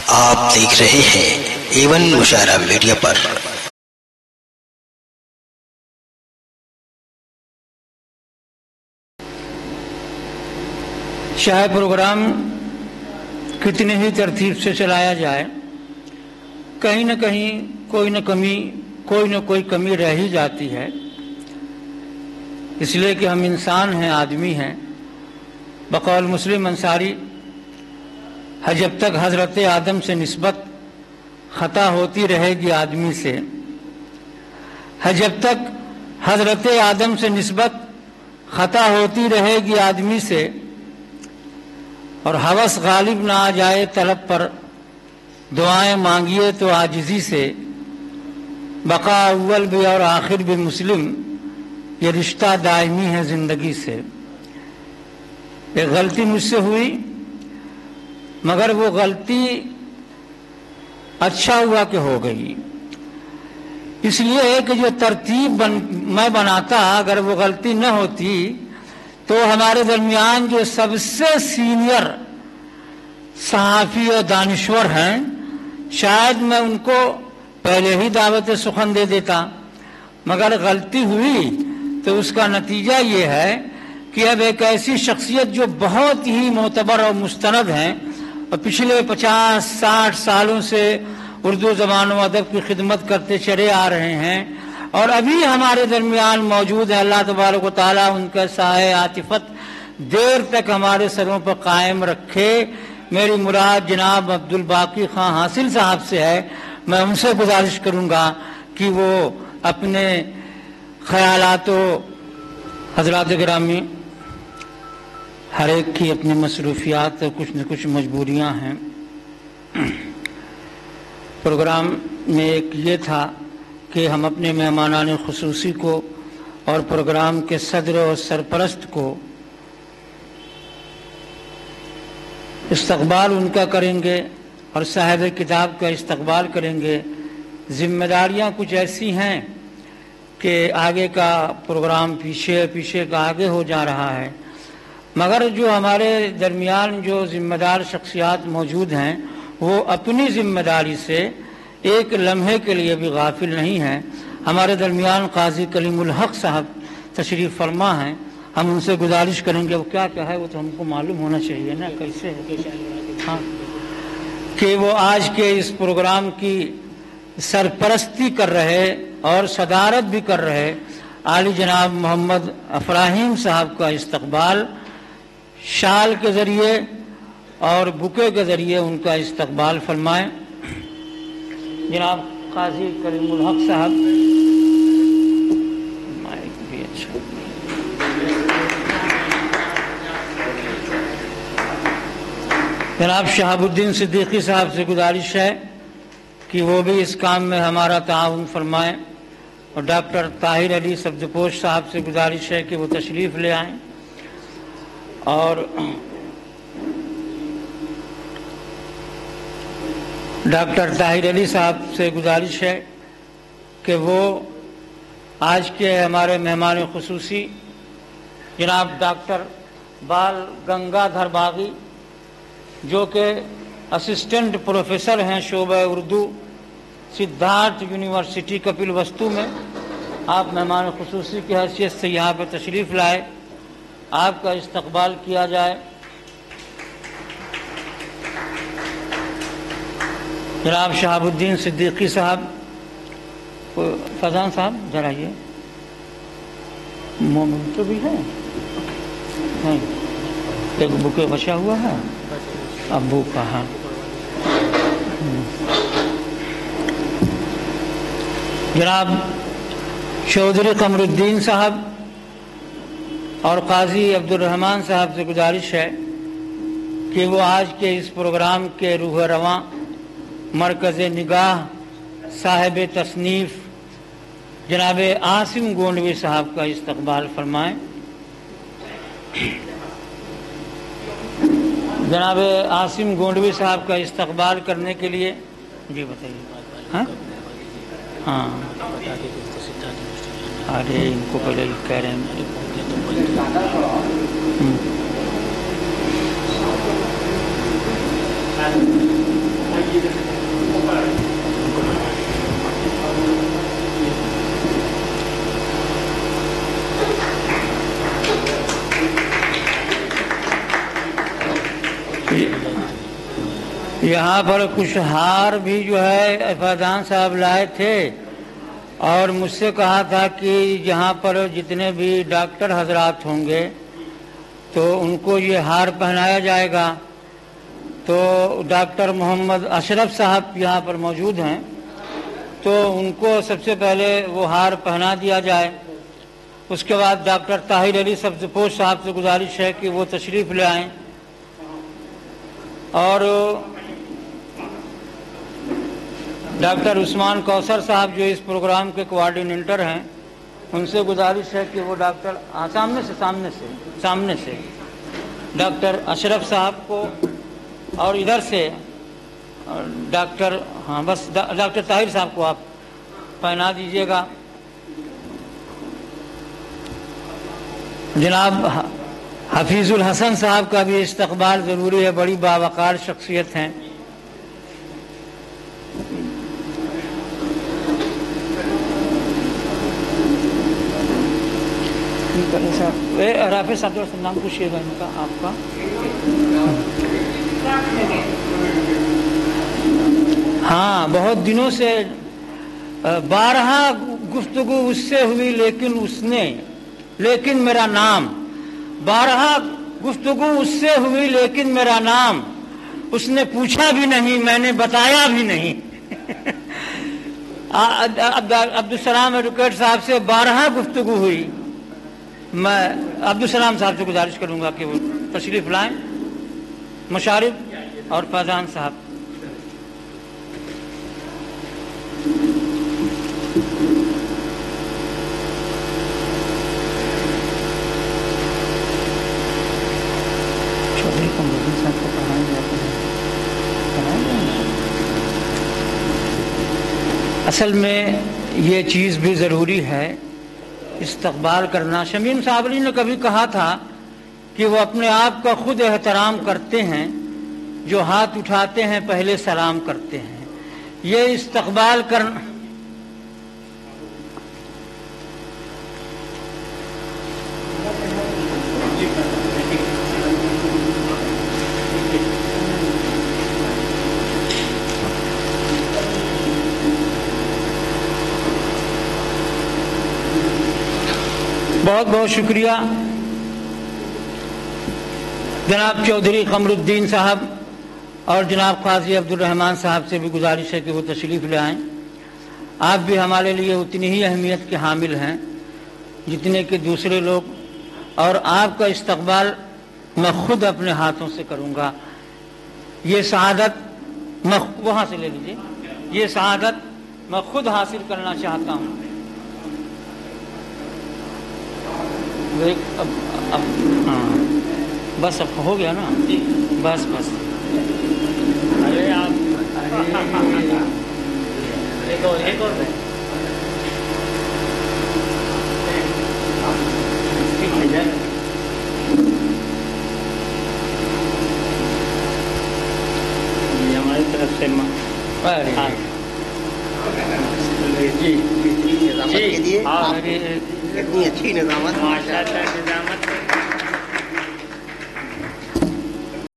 آپ دیکھ رہے ہیں ایون مشاعرہ میڈیا پر۔ چاہے پروگرام کتنی ہی ترتیب سے چلایا جائے، کہیں نہ کہیں کوئی نہ کوئی کمی رہ ہی جاتی ہے، اس لیے کہ ہم انسان ہیں، آدمی ہیں۔ بقول مسلم انصاری، جب تک حضرت آدم سے نسبت خطا ہوتی رہے گی آدمی سے، جب تک حضرت آدم سے نسبت خطا ہوتی رہے گی آدمی سے، اور ہوس غالب نہ آ جائے طلب پر، دعائیں مانگیے تو عاجزی سے، بقا اول بھی اور آخر بھی مسلم، یہ رشتہ دائمی ہے زندگی سے۔ ایک غلطی مجھ سے ہوئی، مگر وہ غلطی اچھا ہوا کہ ہو گئی، اس لیے کہ جو ترتیب میں بناتا، اگر وہ غلطی نہ ہوتی تو ہمارے درمیان جو سب سے سینئر صحافی اور دانشور ہیں، شاید میں ان کو پہلے ہی دعوت سخن دے دیتا، مگر غلطی ہوئی تو اس کا نتیجہ یہ ہے کہ اب ایک ایسی شخصیت جو بہت ہی معتبر اور مستند ہیں اور پچھلے 50-60 سالوں سے اردو زبان و ادب کی خدمت کرتے چلے آ رہے ہیں اور ابھی ہمارے درمیان موجود ہے، اللہ تبارک و تعالیٰ ان کا سایہ عاطفت دیر تک ہمارے سروں پر قائم رکھے۔ میری مراد جناب عبدالباقی خان حاصل صاحب سے ہے، میں ان سے گزارش کروں گا کہ وہ اپنے خیالات و حضرات گرامی، ہر ایک کی اپنی مصروفیات اور کچھ نہ کچھ مجبوریاں ہیں۔ پروگرام میں ایک یہ تھا کہ ہم اپنے مہمانان خصوصی کو اور پروگرام کے صدر اور سرپرست کو استقبال ان کا کریں گے اور صاحب کتاب کا استقبال کریں گے۔ ذمہ داریاں کچھ ایسی ہیں کہ آگے کا پروگرام پیچھے کا آگے ہو جا رہا ہے، مگر جو ہمارے درمیان جو ذمہ دار شخصیات موجود ہیں وہ اپنی ذمہ داری سے ایک لمحے کے لیے بھی غافل نہیں ہیں۔ ہمارے درمیان قاضی کلیم الحق صاحب تشریف فرما ہیں، ہم ان سے گزارش کریں گے، وہ کیا ہے وہ تو ہم کو معلوم ہونا چاہیے نا کیسے ہے، ہاں، کہ وہ آج کے اس پروگرام کی سرپرستی کر رہے اور صدارت بھی کر رہے عالی جناب محمد افراہیم صاحب کا استقبال شال کے ذریعے اور بکے کے ذریعے ان کا استقبال فرمائیں۔ جناب قاضی کریم الحق صاحب، مائک بھی اچھا، جناب شہاب الدین صدیقی صاحب سے گزارش ہے کہ وہ بھی اس کام میں ہمارا تعاون فرمائیں، اور ڈاکٹر طاہر علی سبزپوش صاحب سے گزارش ہے کہ وہ تشریف لے آئیں، اور ڈاکٹر طاہر علی صاحب سے گزارش ہے کہ وہ آج کے ہمارے مہمان خصوصی جناب ڈاکٹر بال گنگا دھر باغی، جو کہ اسسٹنٹ پروفیسر ہیں شعبہ اردو سدھارتھ یونیورسٹی کپل وستو میں، آپ مہمان خصوصی کی حیثیت سے یہاں پہ تشریف لائے، آپ کا استقبال کیا جائے۔ جناب شہاب الدین صدیقی صاحب، فضان صاحب ذرا یہ مومن تو بھی ہے، ایک بکے بچا ہوا ہے ابو کا، ہاں، جناب چودھری قمر الدین صاحب اور قاضی عبدالرحمن صاحب سے گزارش ہے کہ وہ آج کے اس پروگرام کے روح رواں مرکز نگاہ صاحب تصنیف جناب عاصم گونڈوی صاحب کا استقبال فرمائیں۔ جناب عاصم گونڈوی صاحب کا استقبال کرنے کے لیے، جی بتائیے، ہاں ہاں، ارے ان کو پہلے کہہ رہے ہیں، یہاں پر کچھ ہار بھی جو ہے فیضان صاحب لائے تھے اور مجھ سے کہا تھا کہ یہاں پر جتنے بھی ڈاکٹر حضرات ہوں گے تو ان کو یہ ہار پہنایا جائے گا. تو ڈاکٹر محمد اشرف صاحب یہاں پر موجود ہیں تو ان کو سب سے پہلے وہ ہار پہنا دیا جائے. اس کے بعد ڈاکٹر طاہر علی سبزپوش صاحب سے گزارش ہے کہ وہ تشریف لے آئیں. اور ڈاکٹر عثمان کوثر صاحب جو اس پروگرام کے کوارڈینیٹر ہیں ان سے گزارش ہے کہ وہ ڈاکٹر سامنے سے ڈاکٹر اشرف صاحب کو اور ادھر سے ڈاکٹر طاہر صاحب کو آپ پہنا دیجیے گا. جناب حفیظ الحسن صاحب کا بھی استقبال ضروری ہے، بڑی باوقار شخصیت ہیں. رافع صاحب نام پوچھیے گا ان کا آپ کا. ہاں بہت دنوں سے 12 گفتگو اس سے ہوئی لیکن میرا نام 12 گفتگو اس سے ہوئی لیکن میرا نام اس نے پوچھا بھی نہیں، میں نے بتایا بھی نہیں. عبدالسلام ایڈوکیٹ صاحب سے 12 گفتگو ہوئی. میں عبدالسلام صاحب سے گزارش کروں گا کہ وہ تشریف لائیں. مشارف اور فیضان صاحب. چودھری قمرالدین صاحب کو پڑھائیں جاتے ہیں. اصل میں یہ چیز بھی ضروری ہے استقبال کرنا. شمیم صاحب علی نے کبھی کہا تھا کہ وہ اپنے آپ کا خود احترام کرتے ہیں، جو ہاتھ اٹھاتے ہیں پہلے سلام کرتے ہیں. یہ استقبال کرنا بہت بہت شکریہ. جناب چودھری قمرالدین صاحب اور جناب قاضی عبدالرحمان صاحب سے بھی گزارش ہے کہ وہ تشریف لے آئیں. آپ بھی ہمارے لیے اتنی ہی اہمیت کے حامل ہیں جتنے کہ دوسرے لوگ، اور آپ کا استقبال میں خود اپنے ہاتھوں سے کروں گا. یہ سعادت وہاں سے لے لیجیے. یہ سعادت میں خود حاصل کرنا چاہتا ہوں. بس اب ہو گیا نا، بس ارے آپ ہماری طرف سے اتنی اچھی نظامت